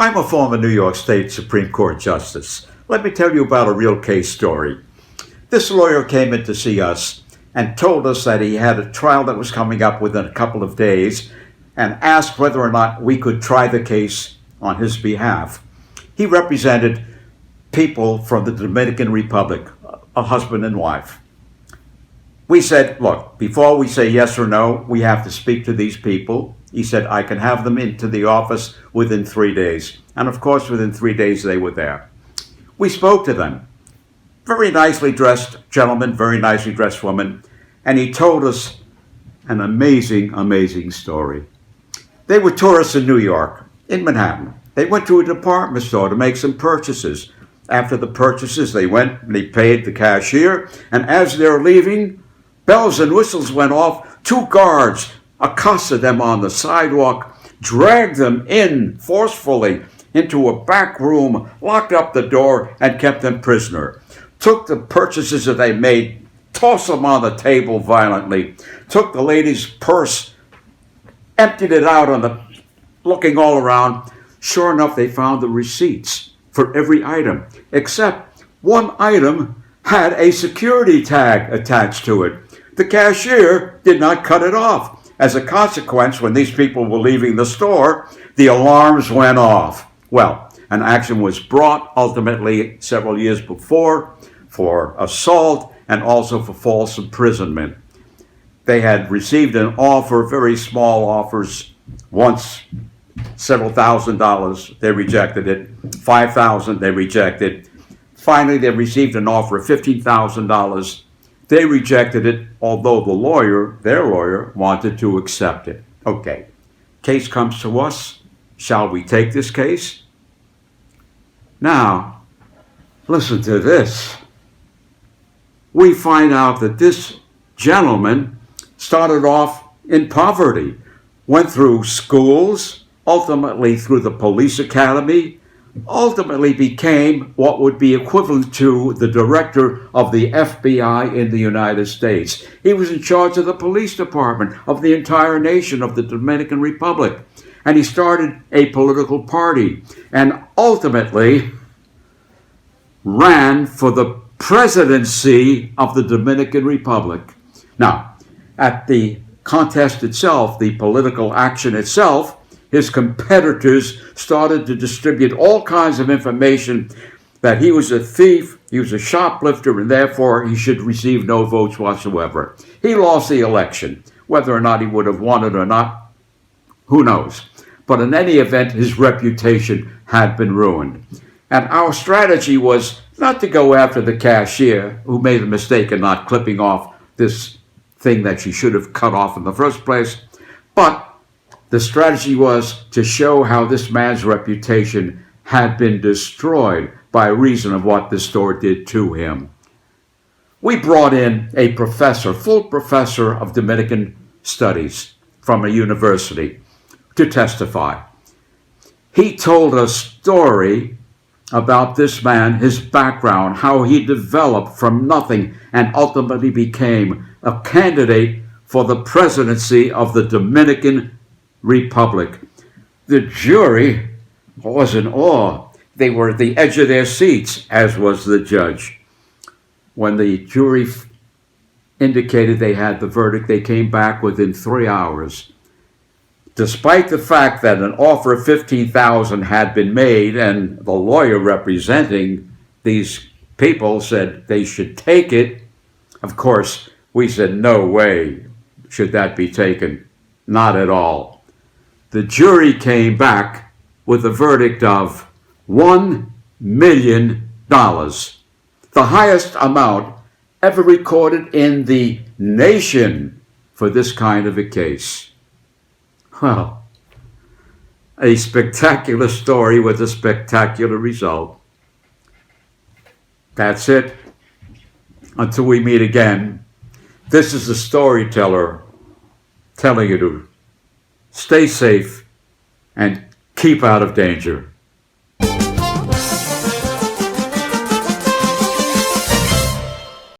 I'm a former New York State Supreme Court Justice. Let me tell you about a real case story. This lawyer came in to see us and told us that he had a trial that was coming up within a couple of days and asked whether or not we could try the case on his behalf. He represented people from the Dominican Republic, a husband and wife. We said, look, before we say yes or no, we have to speak to these people. He said, I can have them into the office within 3 days. And of course, within 3 days, they were there. We spoke to them. Very nicely dressed gentleman, very nicely dressed woman. And he told us an amazing, amazing story. They were tourists in New York, in Manhattan. They went to a department store to make some purchases. After the purchases, they went and they paid the cashier. And as they're leaving, bells and whistles went off. 2 guards accosted them on the sidewalk, dragged them in forcefully into a back room, locked up the door, and kept them prisoner. Took the purchases that they made, tossed them on the table violently, took the lady's purse, emptied it out looking all around. Sure enough, they found the receipts for every item, except one item had a security tag attached to it. The cashier did not cut it off. As a consequence, when these people were leaving the store, the alarms went off. Well, an action was brought ultimately several years before for assault and also for false imprisonment. They had received an offer, very small offers, once several $1,000s, they rejected it. $5,000, they rejected. Finally, they received an offer of $15,000. They rejected it, although their lawyer, wanted to accept it. Okay, case comes to us. Shall we take this case? Now, listen to this. We find out that this gentleman started off in poverty, went through schools, ultimately through the police academy, ultimately became what would be equivalent to the director of the FBI in the United States. He was in charge of the police department of the entire nation of the Dominican Republic. And he started a political party and ultimately ran for the presidency of the Dominican Republic. Now, at the contest itself, the political action itself, his competitors started to distribute all kinds of information that he was a thief, he was a shoplifter, and therefore he should receive no votes whatsoever. He lost the election. Whether or not he would have won it or not, who knows? But in any event, his reputation had been ruined. And our strategy was not to go after the cashier who made the mistake in not clipping off this thing that she should have cut off in the first place, but the strategy was to show how this man's reputation had been destroyed by reason of what this store did to him. We brought in a professor, full professor of Dominican studies from a university to testify. He told a story about this man, his background, how he developed from nothing and ultimately became a candidate for the presidency of the Dominican Republic. The jury was in awe. They were at the edge of their seats, as was the judge. When the jury indicated they had the verdict, they came back within 3 hours. Despite the fact that an offer of $15,000 had been made and the lawyer representing these people said they should take it, of course, we said, no way should that be taken. Not at all. The jury came back with a verdict of $1 million, the highest amount ever recorded in the nation for this kind of a case. Well, a spectacular story with a spectacular result. That's it. Until we meet again, this is the storyteller telling you to stay safe and keep out of danger.